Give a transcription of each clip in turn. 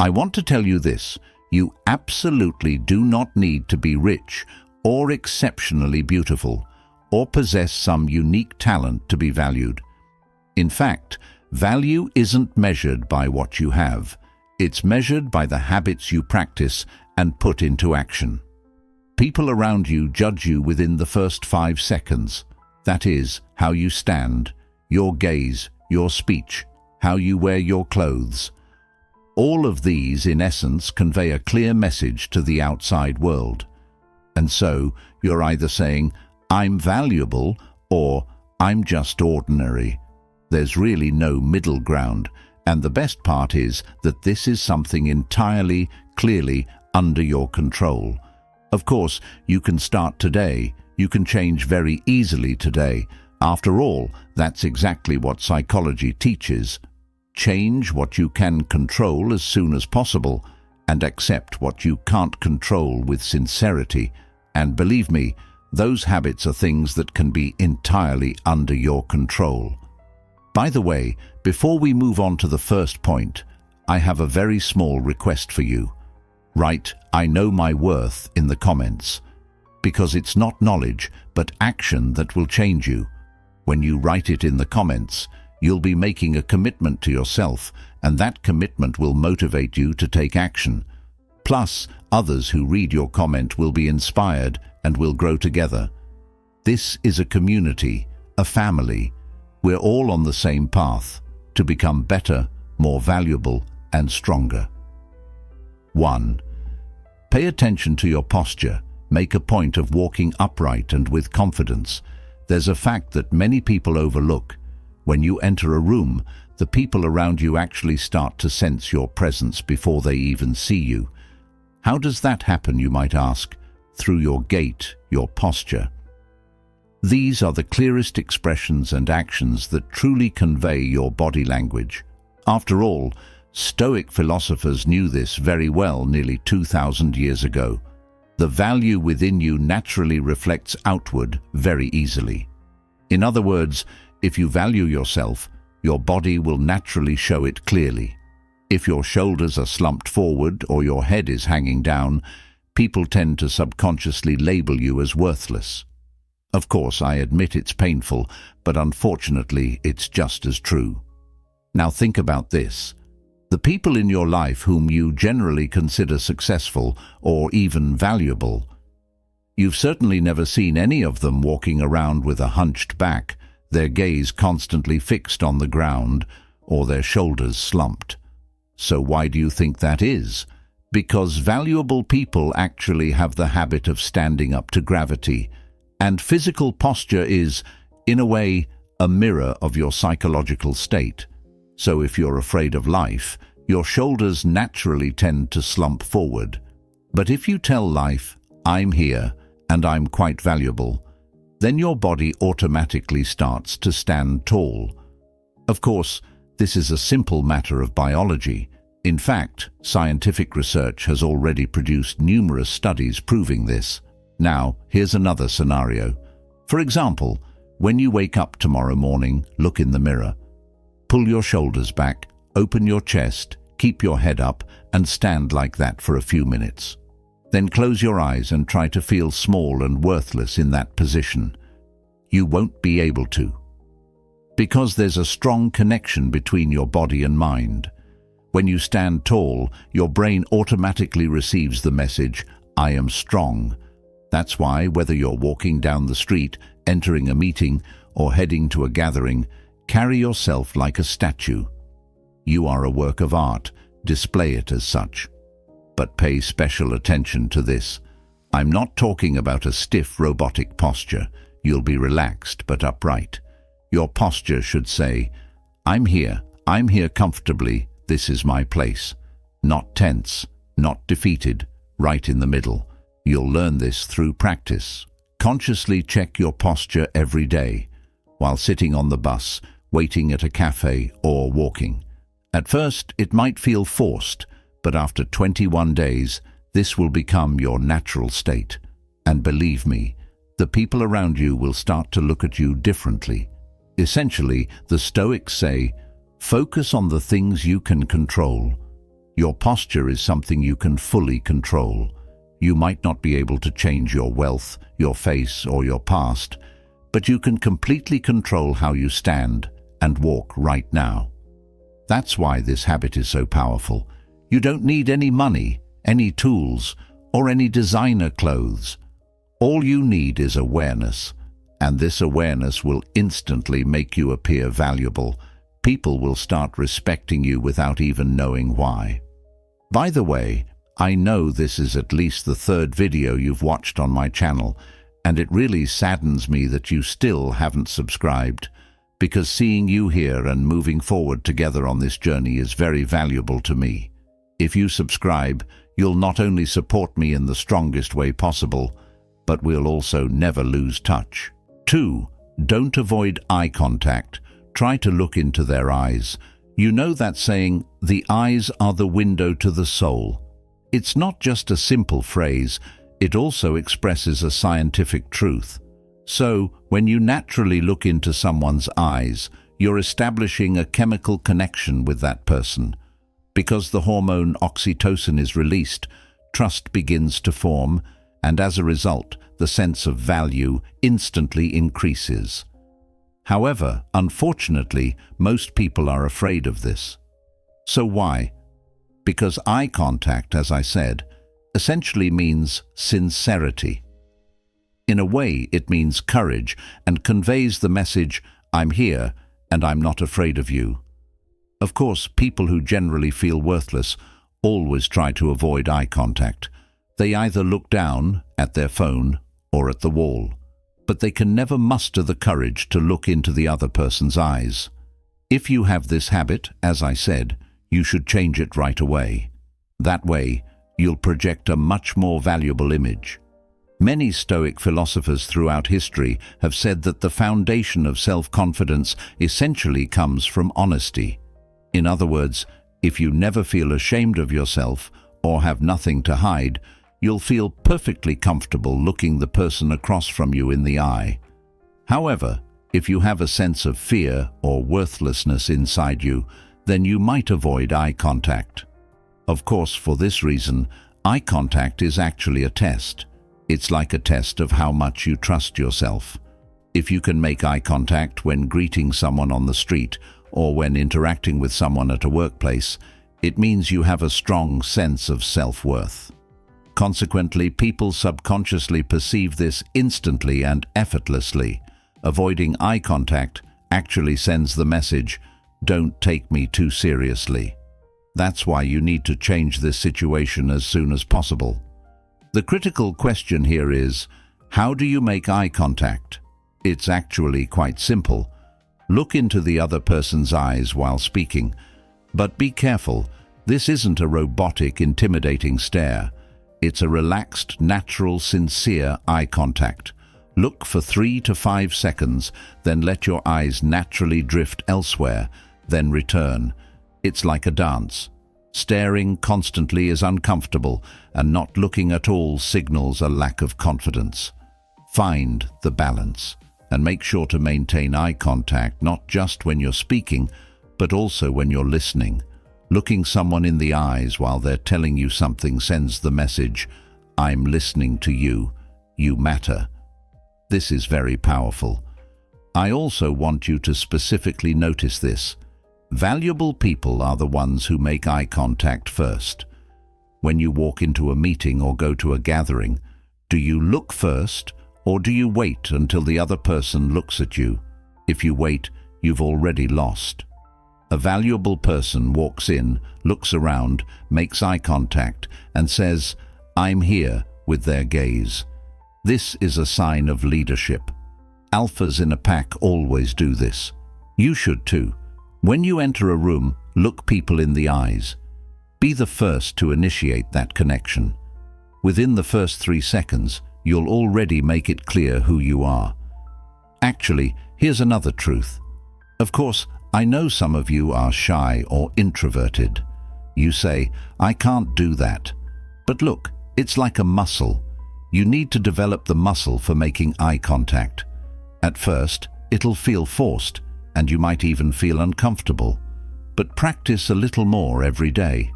I want to tell you this: you absolutely do not need to be rich or exceptionally beautiful or possess some unique talent to be valued. In fact, value isn't measured by what you have. It's measured by the habits you practice and put into action. People around you judge you within the first 5 seconds. That is, how you stand, your gaze, your speech, how you wear your clothes. All of these, in essence, convey a clear message to the outside world. And so, you're either saying, "I'm valuable," or "I'm just ordinary." There's really no middle ground, and the best part is that this is something entirely, clearly under your control. Of course, you can start today. You can change very easily today. After all, that's exactly what psychology teaches. Change what you can control as soon as possible, and accept what you can't control with sincerity. And believe me, those habits are things that can be entirely under your control. By the way, before we move on to the first point, I have a very small request for you. Write "I know my worth" in the comments, because it's not knowledge, but action that will change you. When you write it in the comments, you'll be making a commitment to yourself, and that commitment will motivate you to take action. Plus, others who read your comment will be inspired and will grow together. This is a community, a family. We're all on the same path to become better, more valuable, and stronger. 1. Pay attention to your posture. Make a point of walking upright and with confidence. There's a fact that many people overlook. When you enter a room, the people around you actually start to sense your presence before they even see you. How does that happen, you might ask? Through your gait, your posture. These are the clearest expressions and actions that truly convey your body language. After all, Stoic philosophers knew this very well nearly 2,000 years ago. The value within you naturally reflects outward very easily. In other words, if you value yourself, your body will naturally show it clearly. If your shoulders are slumped forward or your head is hanging down, people tend to subconsciously label you as worthless. Of course, I admit it's painful, but unfortunately, it's just as true. Now think about this. The people in your life whom you generally consider successful or even valuable, you've certainly never seen any of them walking around with a hunched back, their gaze constantly fixed on the ground, or their shoulders slumped. So why do you think that is? Because valuable people actually have the habit of standing up to gravity, and physical posture is, in a way, a mirror of your psychological state. So if you're afraid of life, your shoulders naturally tend to slump forward. But if you tell life, "I'm here and I'm quite valuable," then your body automatically starts to stand tall. Of course, this is a simple matter of biology. In fact, scientific research has already produced numerous studies proving this. Now, here's another scenario. For example, when you wake up tomorrow morning, look in the mirror. Pull your shoulders back, open your chest, keep your head up, and stand like that for a few minutes. Then close your eyes and try to feel small and worthless in that position. You won't be able to. Because there's a strong connection between your body and mind. When you stand tall, your brain automatically receives the message, "I am strong." That's why, whether you're walking down the street, entering a meeting, or heading to a gathering, carry yourself like a statue. You are a work of art. Display it as such. But pay special attention to this. I'm not talking about a stiff robotic posture. You'll be relaxed but upright. Your posture should say, I'm here comfortably, this is my place." Not tense, not defeated, right in the middle. You'll learn this through practice. Consciously check your posture every day, while sitting on the bus, waiting at a cafe, or walking. At first, it might feel forced, but after 21 days, this will become your natural state. And believe me, the people around you will start to look at you differently. Essentially, the Stoics say, focus on the things you can control. Your posture is something you can fully control. You might not be able to change your wealth, your face, or your past, but you can completely control how you stand and walk right now. That's why this habit is so powerful. You don't need any money, any tools, or any designer clothes. All you need is awareness, and this awareness will instantly make you appear valuable. People will start respecting you without even knowing why. By the way, I know this is at least the third video you've watched on my channel, and it really saddens me that you still haven't subscribed, because seeing you here and moving forward together on this journey is very valuable to me. If you subscribe, you'll not only support me in the strongest way possible, but we'll also never lose touch. 2. Don't avoid eye contact. Try to look into their eyes. You know that saying, "The eyes are the window to the soul." It's not just a simple phrase, it also expresses a scientific truth. So, when you naturally look into someone's eyes, you're establishing a chemical connection with that person. Because the hormone oxytocin is released, trust begins to form, and as a result, the sense of value instantly increases. However, unfortunately, most people are afraid of this. So why? Because eye contact, as I said, essentially means sincerity. In a way, it means courage and conveys the message, "I'm here and I'm not afraid of you." Of course, people who generally feel worthless always try to avoid eye contact. They either look down at their phone or at the wall, but they can never muster the courage to look into the other person's eyes. If you have this habit, as I said, you should change it right away. That way, you'll project a much more valuable image. Many Stoic philosophers throughout history have said that the foundation of self-confidence essentially comes from honesty. In other words, if you never feel ashamed of yourself or have nothing to hide, you'll feel perfectly comfortable looking the person across from you in the eye. However, if you have a sense of fear or worthlessness inside you, then you might avoid eye contact. Of course, for this reason, eye contact is actually a test. It's like a test of how much you trust yourself. If you can make eye contact when greeting someone on the street or when interacting with someone at a workplace, it means you have a strong sense of self-worth. Consequently, people subconsciously perceive this instantly and effortlessly. Avoiding eye contact actually sends the message, "Don't take me too seriously." That's why you need to change this situation as soon as possible. The critical question here is, how do you make eye contact? It's actually quite simple. Look into the other person's eyes while speaking, but be careful, this isn't a robotic, intimidating stare. It's a relaxed, natural, sincere eye contact. Look for 3 to 5 seconds, then let your eyes naturally drift elsewhere, then return. It's like a dance. Staring constantly is uncomfortable, and not looking at all signals a lack of confidence. Find the balance, and make sure to maintain eye contact not just when you're speaking, but also when you're listening. Looking someone in the eyes while they're telling you something sends the message, "I'm listening to you, you matter." This is very powerful. I also want you to specifically notice this. Valuable people are the ones who make eye contact first. When you walk into a meeting or go to a gathering, do you look first or do you wait until the other person looks at you? If you wait, you've already lost. A valuable person walks in, looks around, makes eye contact, and says, "I'm here," with their gaze. This is a sign of leadership. Alphas in a pack always do this. You should too. When you enter a room, look people in the eyes. Be the first to initiate that connection. Within the first 3 seconds, you'll already make it clear who you are. Actually, here's another truth. Of course, I know some of you are shy or introverted. You say, "I can't do that." But look, it's like a muscle. You need to develop the muscle for making eye contact. At first, it'll feel forced, and you might even feel uncomfortable. But practice a little more every day.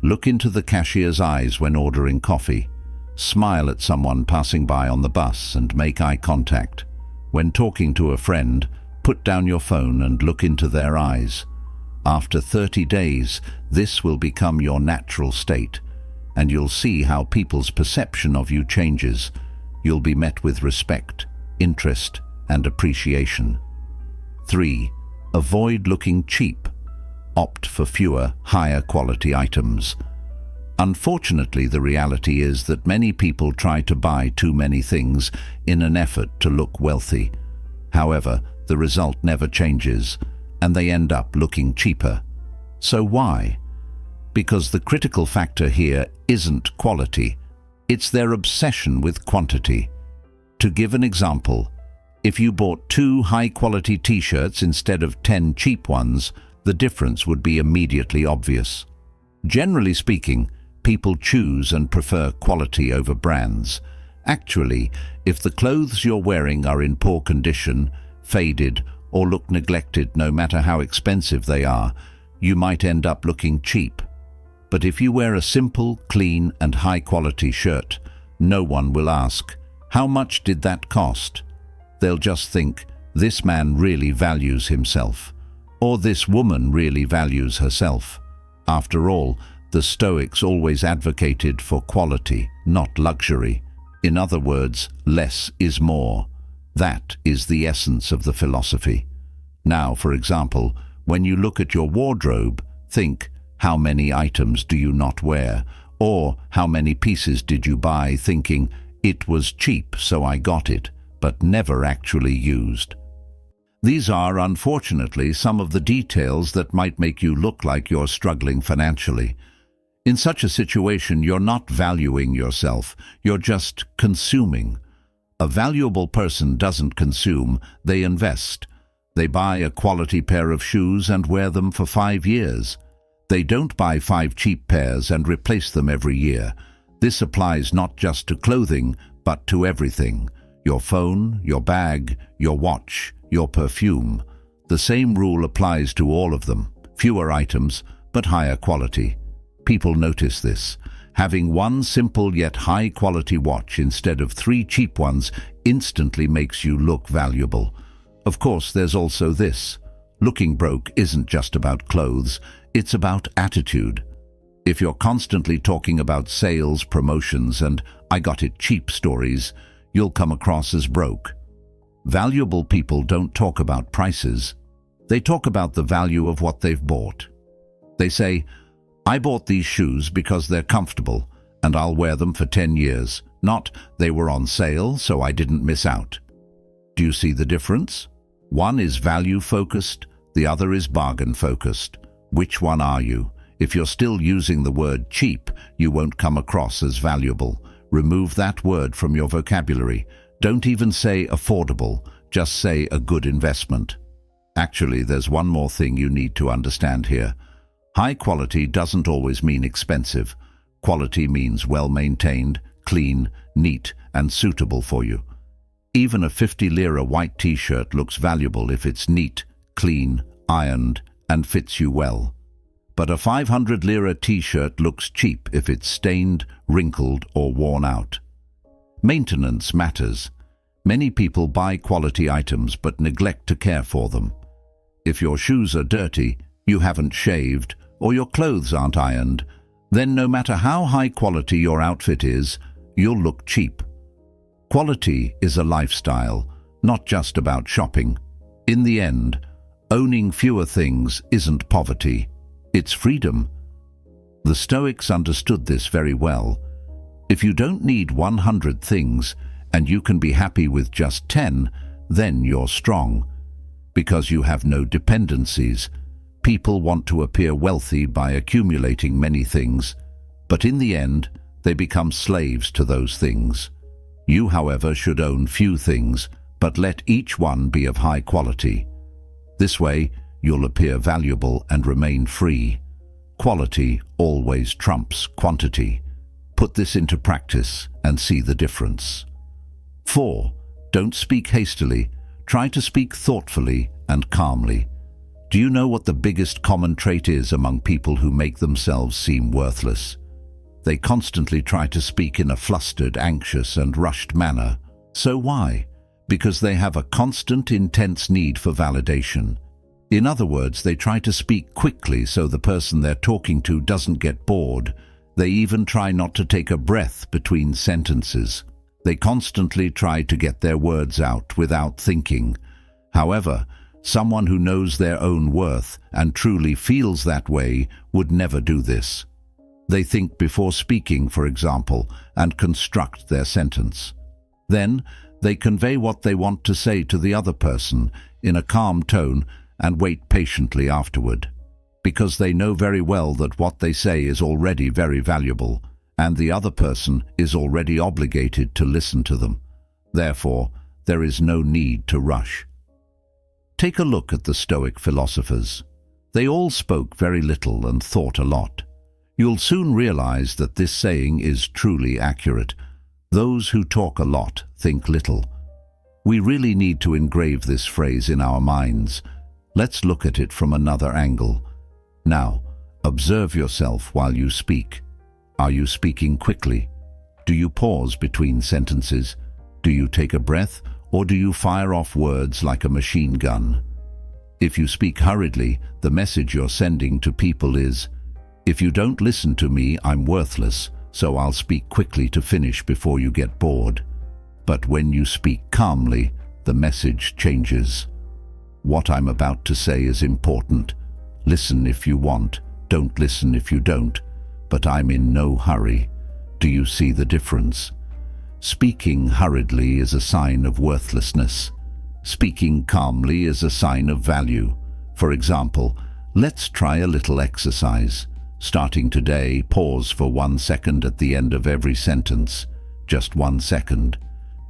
Look into the cashier's eyes when ordering coffee. Smile at someone passing by on the bus and make eye contact. When talking to a friend, put down your phone and look into their eyes. After 30 days, this will become your natural state, and you'll see how people's perception of you changes. You'll be met with respect, interest, and appreciation. 3. Avoid looking cheap. Opt for fewer, higher quality items. Unfortunately, the reality is that many people try to buy too many things in an effort to look wealthy. However, the result never changes, and they end up looking cheaper. So why? Because the critical factor here isn't quality, it's their obsession with quantity. To give an example, if you bought 2 high-quality t-shirts instead of 10 cheap ones, the difference would be immediately obvious. Generally speaking, people choose and prefer quality over brands. Actually, if the clothes you're wearing are in poor condition, faded, or look neglected no matter how expensive they are, you might end up looking cheap. But if you wear a simple, clean, and high-quality shirt, no one will ask, "How much did that cost?" They'll just think, "This man really values himself," or "This woman really values herself." After all, the Stoics always advocated for quality, not luxury. In other words, less is more. That is the essence of the philosophy. Now, for example, when you look at your wardrobe, think, how many items do you not wear? Or how many pieces did you buy thinking, "It was cheap, so I got it," but never actually used? These are, unfortunately, some of the details that might make you look like you're struggling financially. In such a situation, you're not valuing yourself, you're just consuming. A valuable person doesn't consume, they invest. They buy a quality pair of shoes and wear them for 5 years. They don't buy 5 cheap pairs and replace them every year. This applies not just to clothing, but to everything. Your phone, your bag, your watch, your perfume. The same rule applies to all of them. Fewer items, but higher quality. People notice this. Having one simple yet high-quality watch instead of 3 cheap ones instantly makes you look valuable. Of course, there's also this. Looking broke isn't just about clothes, it's about attitude. If you're constantly talking about sales, promotions, and "I got it cheap" stories, you'll come across as broke. Valuable people don't talk about prices. They talk about the value of what they've bought. They say, "I bought these shoes because they're comfortable, and I'll wear them for 10 years. Not, "They were on sale, so I didn't miss out." Do you see the difference? One is value-focused, the other is bargain-focused. Which one are you? If you're still using the word cheap, you won't come across as valuable. Remove that word from your vocabulary. Don't even say affordable, just say a good investment. Actually, there's one more thing you need to understand here. High quality doesn't always mean expensive. Quality means well-maintained, clean, neat, and suitable for you. Even a 50 lira white t-shirt looks valuable if it's neat, clean, ironed, and fits you well. But a 500 lira t-shirt looks cheap if it's stained, wrinkled, or worn out. Maintenance matters. Many people buy quality items but neglect to care for them. If your shoes are dirty, you haven't shaved, or your clothes aren't ironed, then no matter how high quality your outfit is, you'll look cheap. Quality is a lifestyle, not just about shopping. In the end, owning fewer things isn't poverty, it's freedom. The Stoics understood this very well. If you don't need 100 things and you can be happy with just 10, then you're strong. Because you have no dependencies. People want to appear wealthy by accumulating many things, but in the end, they become slaves to those things. You, however, should own few things, but let each one be of high quality. This way, you'll appear valuable and remain free. Quality always trumps quantity. Put this into practice and see the difference. 4. Don't speak hastily. Try to speak thoughtfully and calmly. Do you know what the biggest common trait is among people who make themselves seem worthless? They constantly try to speak in a flustered, anxious, and rushed manner. So why? Because they have a constant, intense need for validation. In other words, they try to speak quickly so the person they're talking to doesn't get bored. They even try not to take a breath between sentences. They constantly try to get their words out without thinking. However, someone who knows their own worth and truly feels that way would never do this. They think before speaking, for example, and construct their sentence. Then, they convey what they want to say to the other person in a calm tone and wait patiently afterward, because they know very well that what they say is already very valuable, and the other person is already obligated to listen to them. Therefore, there is no need to rush. Take a look at the Stoic philosophers. They all spoke very little and thought a lot. You'll soon realize that this saying is truly accurate. Those who talk a lot think little. We really need to engrave this phrase in our minds. Let's look at it from another angle. Now, observe yourself while you speak. Are you speaking quickly? Do you pause between sentences? Do you take a breath, or do you fire off words like a machine gun? If you speak hurriedly, the message you're sending to people is, "If you don't listen to me, I'm worthless, so I'll speak quickly to finish before you get bored." But when you speak calmly, the message changes. "What I'm about to say is important. Listen if you want, don't listen if you don't, but I'm in no hurry." Do you see the difference? Speaking hurriedly is a sign of worthlessness. Speaking calmly is a sign of value. For example, let's try a little exercise. Starting today, pause for 1 second at the end of every sentence. Just 1 second.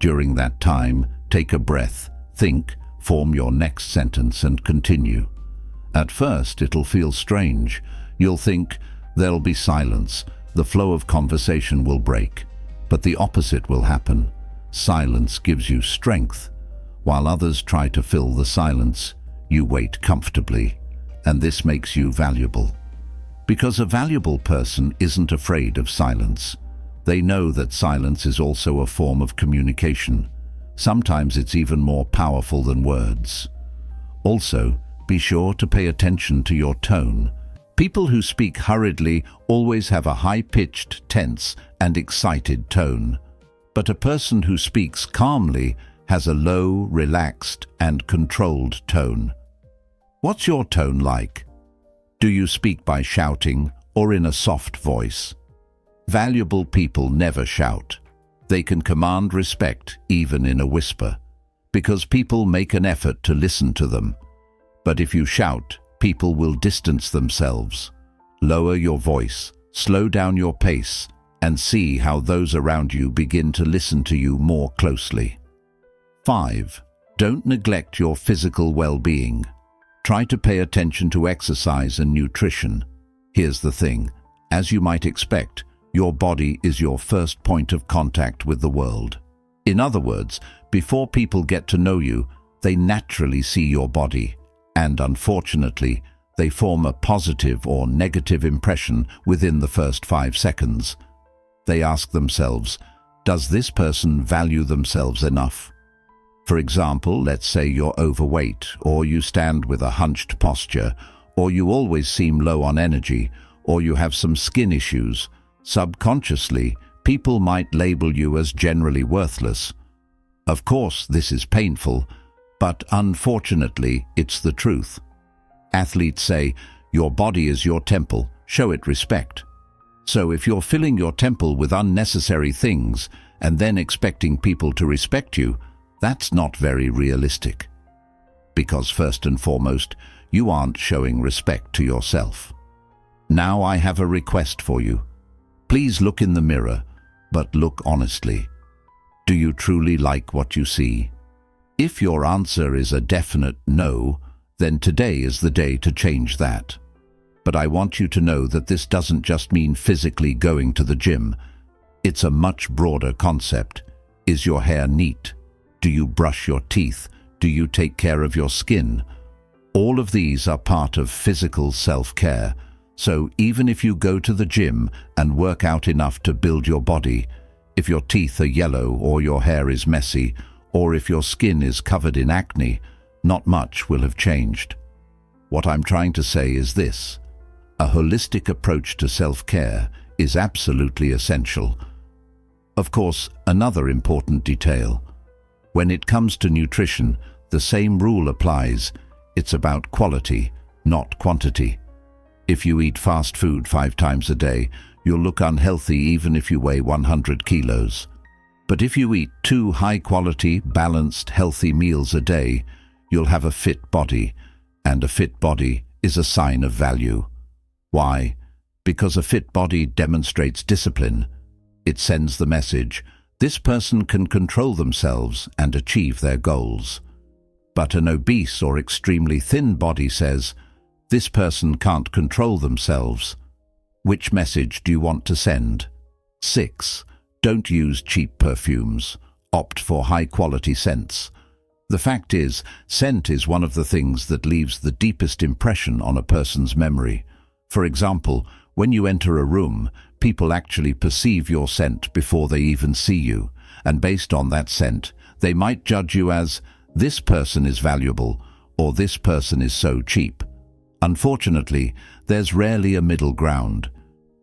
During that time, take a breath, think, form your next sentence and continue. At first, it'll feel strange. You'll think, there'll be silence, the flow of conversation will break. But the opposite will happen. Silence gives you strength. While others try to fill the silence, you wait comfortably, and this makes you valuable. Because a valuable person isn't afraid of silence. They know that silence is also a form of communication. Sometimes it's even more powerful than words. Also, be sure to pay attention to your tone. People who speak hurriedly always have a high-pitched, tense, and excited tone. But a person who speaks calmly has a low, relaxed, and controlled tone. What's your tone like? Do you speak by shouting or in a soft voice? Valuable people never shout. They can command respect even in a whisper, because people make an effort to listen to them. But if you shout, people will distance themselves. Lower your voice, slow down your pace, and see how those around you begin to listen to you more closely. 5. Don't neglect your physical well-being. Try to pay attention to exercise and nutrition. Here's the thing. As you might expect, your body is your first point of contact with the world. In other words, before people get to know you, they naturally see your body, and unfortunately, they form a positive or negative impression within the first 5 seconds. They ask themselves, does this person value themselves enough? For example, let's say you're overweight, or you stand with a hunched posture, or you always seem low on energy, or you have some skin issues. Subconsciously, people might label you as generally worthless. Of course, this is painful, but unfortunately, it's the truth. Athletes say, your body is your temple, show it respect. So if you're filling your temple with unnecessary things and then expecting people to respect you, that's not very realistic. Because first and foremost, you aren't showing respect to yourself. Now I have a request for you. Please look in the mirror, but look honestly. Do you truly like what you see? If your answer is a definite no, then today is the day to change that. But I want you to know that this doesn't just mean physically going to the gym. It's a much broader concept. Is your hair neat? Do you brush your teeth? Do you take care of your skin? All of these are part of physical self-care, so even if you go to the gym and work out enough to build your body, if your teeth are yellow or your hair is messy, or if your skin is covered in acne, not much will have changed. What I'm trying to say is this: a holistic approach to self-care is absolutely essential. Of course, another important detail. When it comes to nutrition, the same rule applies. It's about quality, not quantity. If you eat fast food 5 times a day, you'll look unhealthy even if you weigh 100 kilos. But if you eat 2 high-quality, balanced, healthy meals a day, you'll have a fit body, and a fit body is a sign of value. Why? Because a fit body demonstrates discipline. It sends the message, this person can control themselves and achieve their goals. But an obese or extremely thin body says, this person can't control themselves. Which message do you want to send? 6. Don't use cheap perfumes. Opt for high-quality scents. The fact is, scent is one of the things that leaves the deepest impression on a person's memory. For example, when you enter a room, people actually perceive your scent before they even see you, and based on that scent, they might judge you as, this person is valuable, or this person is so cheap. Unfortunately, there's rarely a middle ground.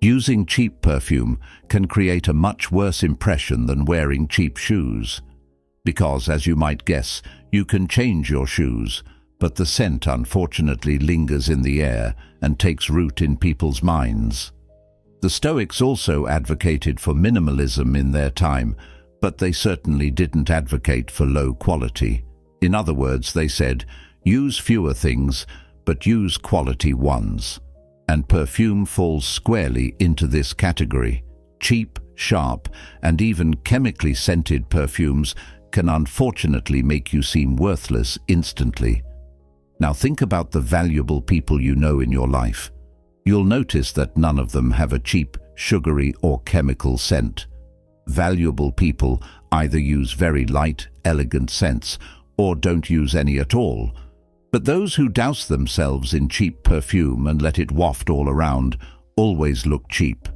Using cheap perfume can create a much worse impression than wearing cheap shoes. Because, as you might guess, you can change your shoes, but the scent unfortunately lingers in the air and takes root in people's minds. The Stoics also advocated for minimalism in their time, but they certainly didn't advocate for low quality. In other words, they said, use fewer things, but use quality ones. And perfume falls squarely into this category. Cheap, sharp, and even chemically scented perfumes can unfortunately make you seem worthless instantly. Now think about the valuable people you know in your life. You'll notice that none of them have a cheap, sugary, or chemical scent. Valuable people either use very light, elegant scents or don't use any at all. But those who douse themselves in cheap perfume and let it waft all around always look cheap.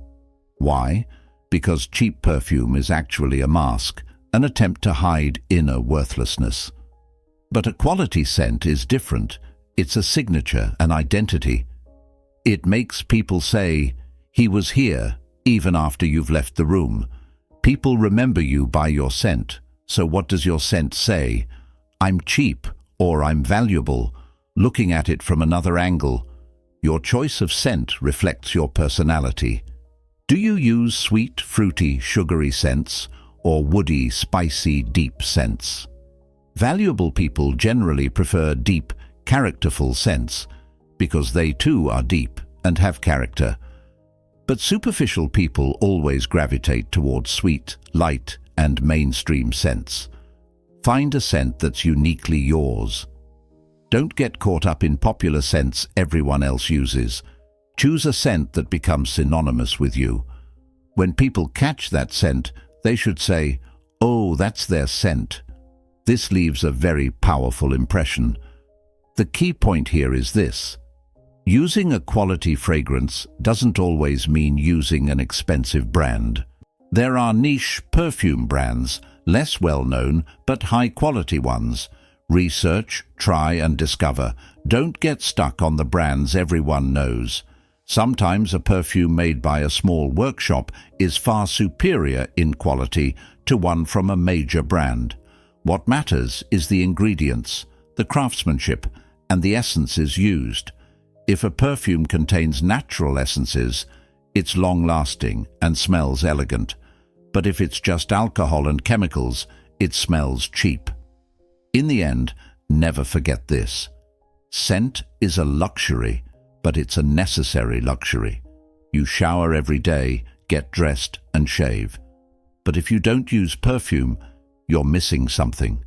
Why? Because cheap perfume is actually a mask, an attempt to hide inner worthlessness. But a quality scent is different. It's a signature, an identity. It makes people say, he was here, even after you've left the room. People remember you by your scent. So what does your scent say? I'm cheap, or I'm valuable. Looking at it from another angle, your choice of scent reflects your personality. Do you use sweet, fruity, sugary scents, or woody, spicy, deep scents? Valuable people generally prefer deep, characterful scents, because they too are deep and have character. But superficial people always gravitate towards sweet, light, and mainstream scents. Find a scent that's uniquely yours. Don't get caught up in popular scents everyone else uses. Choose a scent that becomes synonymous with you. When people catch that scent, they should say, oh, that's their scent. This leaves a very powerful impression. The key point here is this. Using a quality fragrance doesn't always mean using an expensive brand. There are niche perfume brands, less well-known but high-quality ones. Research, try and discover. Don't get stuck on the brands everyone knows. Sometimes a perfume made by a small workshop is far superior in quality to one from a major brand. What matters is the ingredients, the craftsmanship, and the essences used. If a perfume contains natural essences, it's long-lasting and smells elegant. But if it's just alcohol and chemicals, it smells cheap. In the end, never forget this. Scent is a luxury, but it's a necessary luxury. You shower every day, get dressed, and shave. But if you don't use perfume, you're missing something.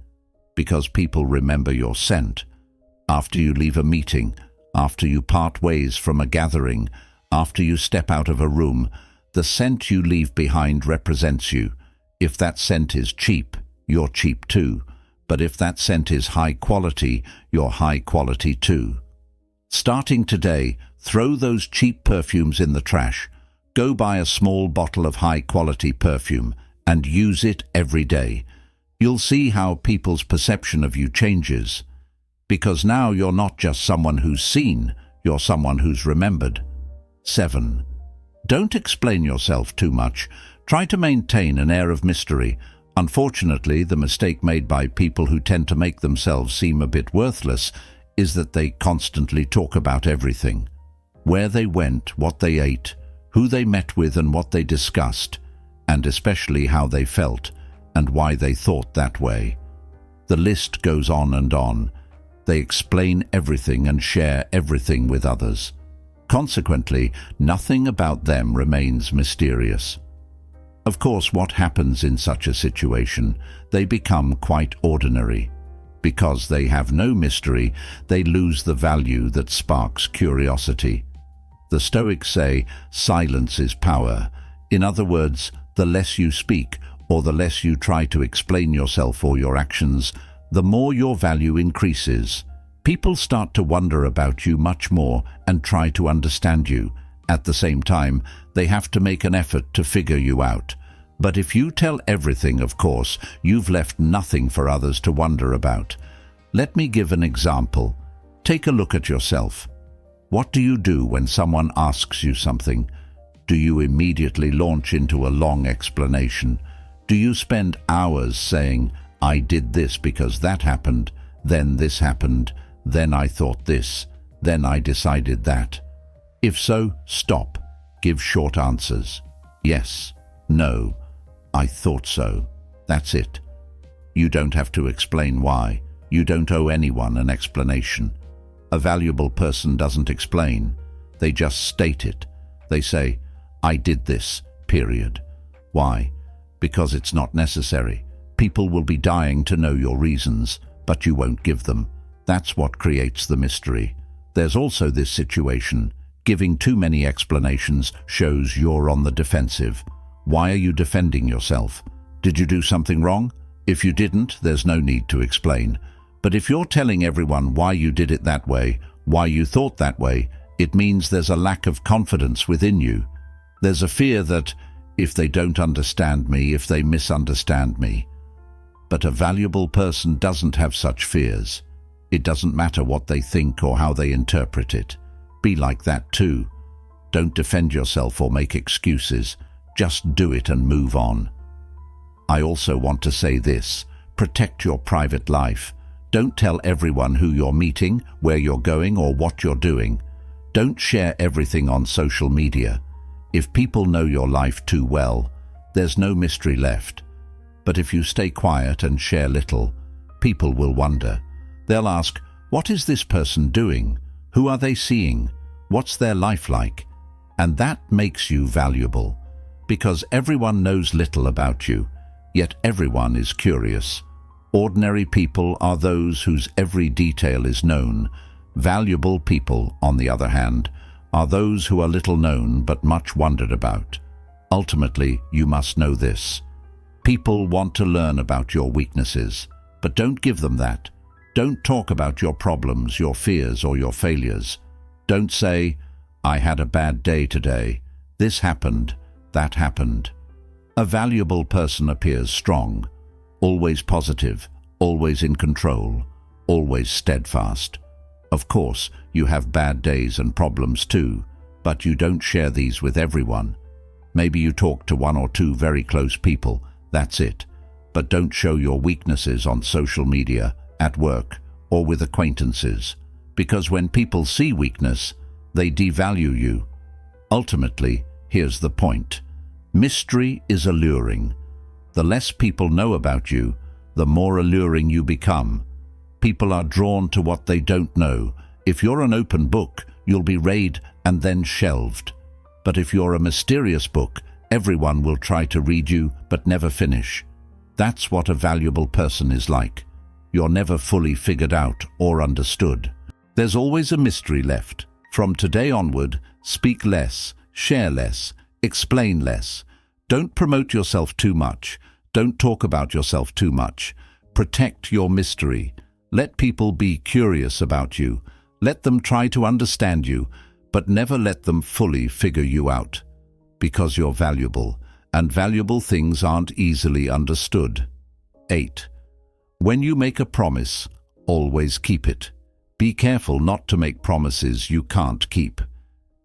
Because people remember your scent. After you leave a meeting, after you part ways from a gathering, after you step out of a room, the scent you leave behind represents you. If that scent is cheap, you're cheap too. But if that scent is high quality, you're high quality too. Starting today, throw those cheap perfumes in the trash. Go buy a small bottle of high-quality perfume and use it every day. You'll see how people's perception of you changes. Because now you're not just someone who's seen, you're someone who's remembered. 7. Don't explain yourself too much. Try to maintain an air of mystery. Unfortunately, the mistake made by people who tend to make themselves seem a bit worthless is that they constantly talk about everything. Where they went, what they ate, who they met with and what they discussed, and especially how they felt and why they thought that way. The list goes on and on. They explain everything and share everything with others. Consequently, nothing about them remains mysterious. Of course, what happens in such a situation? They become quite ordinary. Because they have no mystery, they lose the value that sparks curiosity. The Stoics say, silence is power. In other words, the less you speak, or the less you try to explain yourself or your actions, the more your value increases. People start to wonder about you much more and try to understand you. At the same time, they have to make an effort to figure you out. But if you tell everything, of course, you've left nothing for others to wonder about. Let me give an example. Take a look at yourself. What do you do when someone asks you something? Do you immediately launch into a long explanation? Do you spend hours saying, I did this because that happened, then this happened, then I thought this, then I decided that? If so, stop. Give short answers. Yes, no, I thought so. That's it. You don't have to explain why. You don't owe anyone an explanation. A valuable person doesn't explain. They just state it. They say, I did this, period. Why? Because it's not necessary. People will be dying to know your reasons, but you won't give them. That's what creates the mystery. There's also this situation. Giving too many explanations shows you're on the defensive. Why are you defending yourself? Did you do something wrong? If you didn't, there's no need to explain. But if you're telling everyone why you did it that way, why you thought that way, it means there's a lack of confidence within you. There's a fear that, if they don't understand me, if they misunderstand me. But a valuable person doesn't have such fears. It doesn't matter what they think or how they interpret it. Be like that too. Don't defend yourself or make excuses. Just do it and move on. I also want to say this. Protect your private life. Don't tell everyone who you're meeting, where you're going, or what you're doing. Don't share everything on social media. If people know your life too well, there's no mystery left. But if you stay quiet and share little, people will wonder. They'll ask, what is this person doing? Who are they seeing? What's their life like? And that makes you valuable, because everyone knows little about you, yet everyone is curious. Ordinary people are those whose every detail is known. Valuable people, on the other hand, are those who are little known but much wondered about. Ultimately, you must know this. People want to learn about your weaknesses, but don't give them that. Don't talk about your problems, your fears, or your failures. Don't say, I had a bad day today. This happened, that happened. A valuable person appears strong, always positive, always in control, always steadfast. Of course, you have bad days and problems too, but you don't share these with everyone. Maybe you talk to one or two very close people, that's it. But don't show your weaknesses on social media, at work, or with acquaintances, because when people see weakness, they devalue you. Ultimately, here's the point. Mystery is alluring. The less people know about you, the more alluring you become. People are drawn to what they don't know. If you're an open book, you'll be read and then shelved. But if you're a mysterious book, everyone will try to read you but never finish. That's what a valuable person is like. You're never fully figured out or understood. There's always a mystery left. From today onward, speak less, share less, explain less. Don't promote yourself too much. Don't talk about yourself too much. Protect your mystery. Let people be curious about you. Let them try to understand you, but never let them fully figure you out. Because you're valuable, and valuable things aren't easily understood. 8. When you make a promise, always keep it. Be careful not to make promises you can't keep.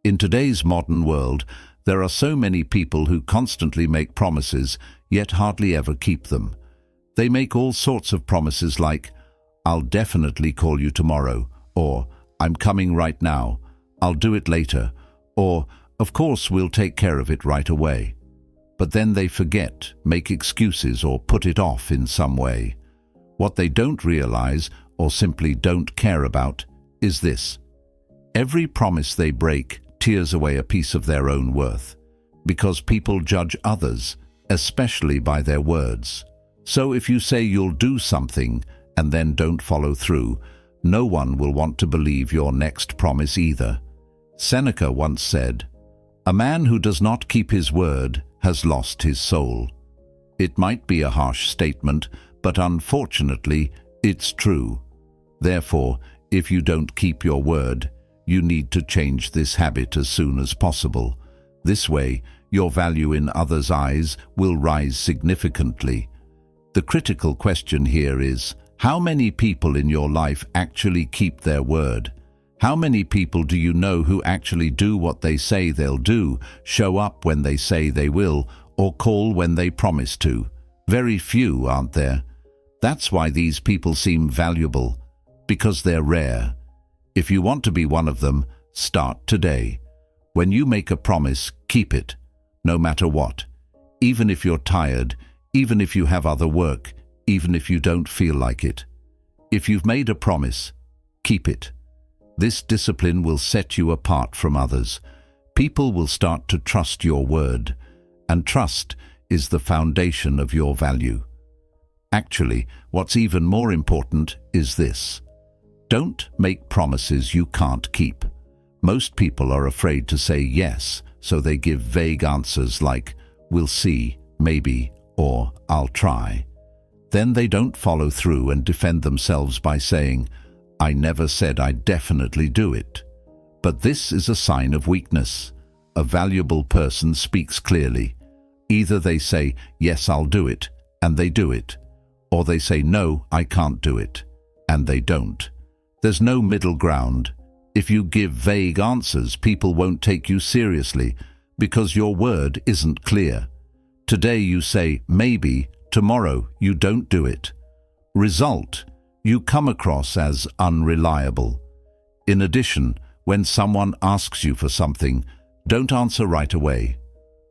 In today's modern world, there are so many people who constantly make promises, yet hardly ever keep them. They make all sorts of promises like, "I'll definitely call you tomorrow," or "I'm coming right now," "I'll do it later," or "Of course we'll take care of it right away." But then they forget, make excuses, or put it off in some way. What they don't realize, or simply don't care about, is this. Every promise they break tears away a piece of their own worth, because people judge others, especially by their words. So if you say you'll do something and then don't follow through, no one will want to believe your next promise either. Seneca once said, "A man who does not keep his word has lost his soul." It might be a harsh statement, but unfortunately, it's true. Therefore, if you don't keep your word, you need to change this habit as soon as possible. This way, your value in others' eyes will rise significantly. The critical question here is, how many people in your life actually keep their word? How many people do you know who actually do what they say they'll do, show up when they say they will, or call when they promise to? Very few, aren't there? That's why these people seem valuable, because they're rare. If you want to be one of them, start today. When you make a promise, keep it, no matter what. Even if you're tired, even if you have other work, even if you don't feel like it. If you've made a promise, keep it. This discipline will set you apart from others. People will start to trust your word, and trust is the foundation of your value. Actually, what's even more important is this. Don't make promises you can't keep. Most people are afraid to say yes, so they give vague answers like, "We'll see," "maybe," or "I'll try." Then they don't follow through and defend themselves by saying, "I never said I'd definitely do it." But this is a sign of weakness. A valuable person speaks clearly. Either they say, "Yes, I'll do it," and they do it, or they say, "No, I can't do it," and they don't. There's no middle ground. If you give vague answers, people won't take you seriously because your word isn't clear. Today you say maybe, tomorrow you don't do it. Result, you come across as unreliable. In addition, when someone asks you for something, don't answer right away.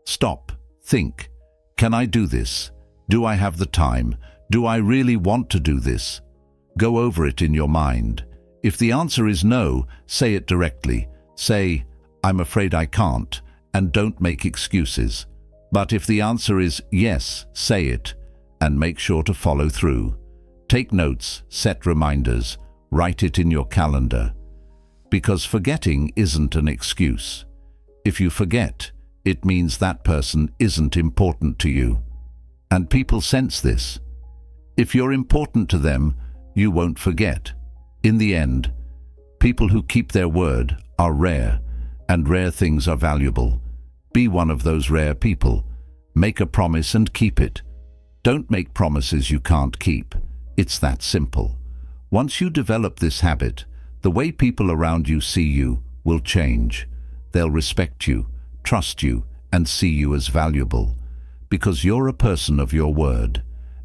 Stop, think. Can I do this? Do I have the time? Do I really want to do this? Go over it in your mind. If the answer is no, say it directly. Say, "I'm afraid I can't," and don't make excuses. But if the answer is yes, say it, and make sure to follow through. Take notes, set reminders, write it in your calendar. Because forgetting isn't an excuse. If you forget, it means that person isn't important to you. And people sense this. If you're important to them, you won't forget. In the end, people who keep their word are rare, and rare things are valuable. Be one of those rare people. Make a promise and keep it. Don't make promises you can't keep. It's that simple. Once you develop this habit, the way people around you see you will change. They'll respect you, trust you, and see you as valuable. Because you're a person of your word.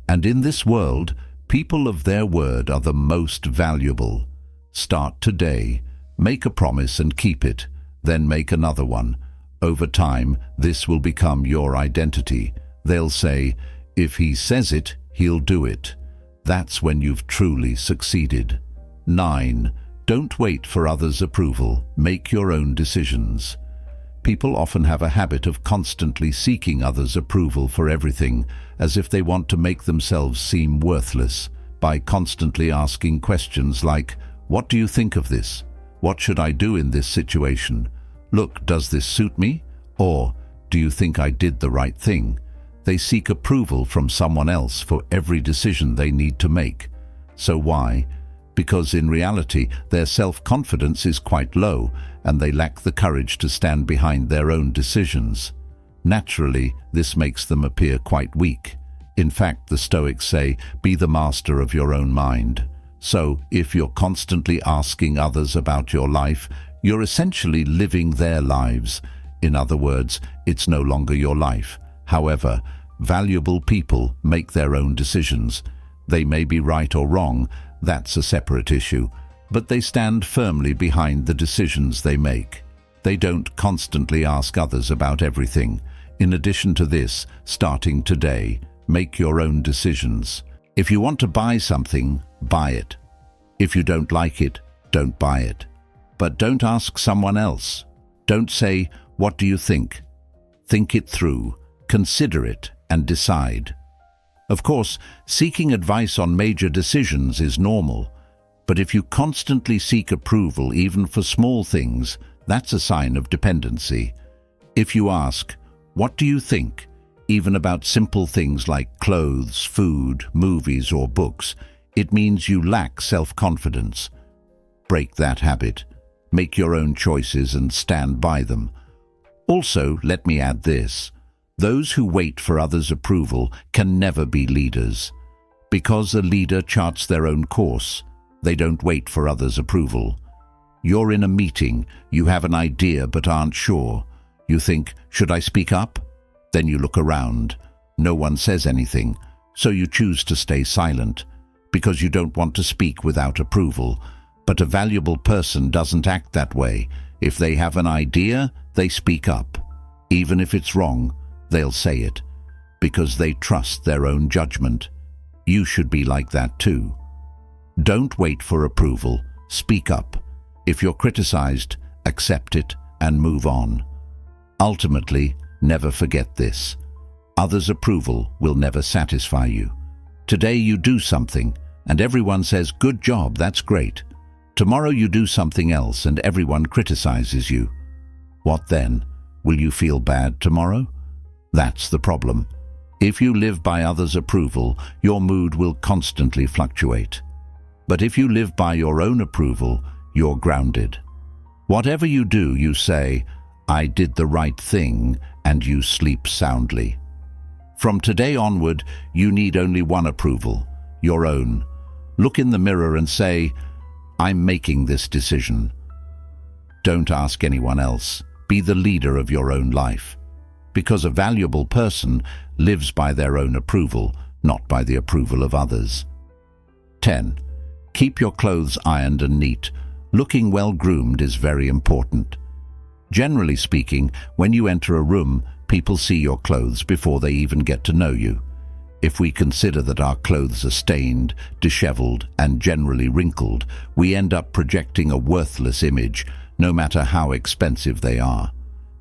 And in this world, people of their word are the most valuable. Start today. Make a promise and keep it. Then make another one. Over time, this will become your identity. They'll say, "If he says it, he'll do it." That's when you've truly succeeded. 9. Don't wait for others' approval. Make your own decisions. People often have a habit of constantly seeking others' approval for everything, as if they want to make themselves seem worthless, by constantly asking questions like, "What do you think of this? What should I do in this situation? Look, does this suit me?" Or, "Do you think I did the right thing?" They seek approval from someone else for every decision they need to make. So why? Because in reality, their self-confidence is quite low and they lack the courage to stand behind their own decisions. Naturally, this makes them appear quite weak. In fact, the Stoics say, be the master of your own mind. So, if you're constantly asking others about your life, you're essentially living their lives. In other words, it's no longer your life. However, valuable people make their own decisions. They may be right or wrong, that's a separate issue, but they stand firmly behind the decisions they make. They don't constantly ask others about everything. In addition to this, starting today, make your own decisions. If you want to buy something, buy it. If you don't like it, don't buy it. But don't ask someone else. Don't say, "What do you think?" Think it through, consider it, and decide. Of course, seeking advice on major decisions is normal, but if you constantly seek approval even for small things, that's a sign of dependency. If you ask, "What do you think?" even about simple things like clothes, food, movies, or books, it means you lack self-confidence. Break that habit. Make your own choices and stand by them. Also, let me add this. Those who wait for others' approval can never be leaders. Because a leader charts their own course, they don't wait for others' approval. You're in a meeting, you have an idea but aren't sure. You think, should I speak up? Then you look around. No one says anything, so you choose to stay silent, because you don't want to speak without approval. But a valuable person doesn't act that way. If they have an idea, they speak up. Even if it's wrong, they'll say it, because they trust their own judgment. You should be like that too. Don't wait for approval. Speak up. If you're criticized, accept it and move on. Ultimately, never forget this. Others' approval will never satisfy you. Today you do something, and everyone says, "Good job, that's great." Tomorrow you do something else, and everyone criticizes you. What then? Will you feel bad tomorrow? That's the problem. If you live by others' approval, your mood will constantly fluctuate. But if you live by your own approval, you're grounded. Whatever you do, you say, "I did the right thing," and you sleep soundly. From today onward, you need only one approval, your own. Look in the mirror and say, "I'm making this decision." Don't ask anyone else. Be the leader of your own life. Because a valuable person lives by their own approval, not by the approval of others. 10. Keep your clothes ironed and neat. Looking well groomed is very important. Generally speaking, when you enter a room, people see your clothes before they even get to know you. If we consider that our clothes are stained, disheveled, and generally wrinkled, we end up projecting a worthless image, no matter how expensive they are.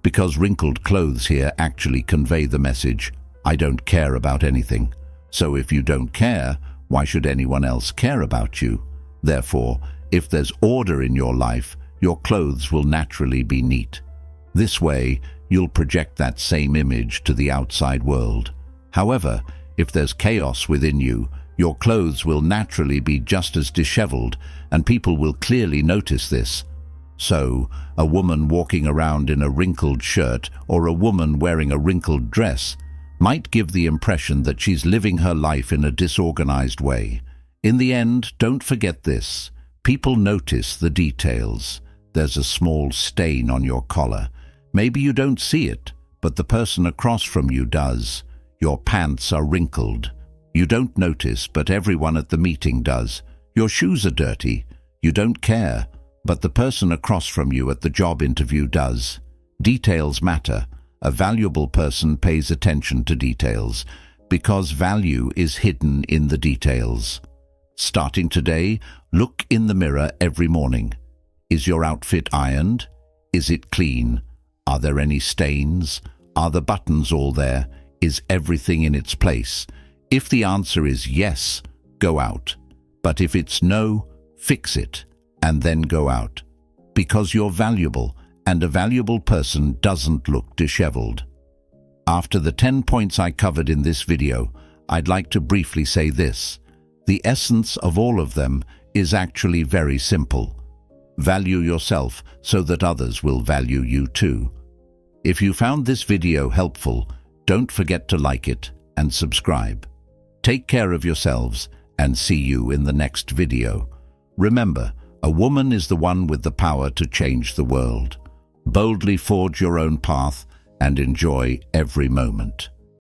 Because wrinkled clothes here actually convey the message, "I don't care about anything." So if you don't care, why should anyone else care about you? Therefore, if there's order in your life, your clothes will naturally be neat. This way, you'll project that same image to the outside world. However, if there's chaos within you, your clothes will naturally be just as disheveled, and people will clearly notice this. So, a woman walking around in a wrinkled shirt or a woman wearing a wrinkled dress might give the impression that she's living her life in a disorganized way. In the end, don't forget this. People notice the details. There's a small stain on your collar. Maybe you don't see it, but the person across from you does. Your pants are wrinkled. You don't notice, but everyone at the meeting does. Your shoes are dirty. You don't care, but the person across from you at the job interview does. Details matter. A valuable person pays attention to details, because value is hidden in the details. Starting today, look in the mirror every morning. Is your outfit ironed? Is it clean? Are there any stains? Are the buttons all there? Is everything in its place? If the answer is yes, go out. But if it's no, fix it, and then go out. Because you're valuable, and a valuable person doesn't look disheveled. After the 10 points I covered in this video, I'd like to briefly say this. The essence of all of them is actually very simple. Value yourself so that others will value you too. If you found this video helpful, don't forget to like it and subscribe. Take care of yourselves and see you in the next video. Remember, a woman is the one with the power to change the world. Boldly forge your own path and enjoy every moment.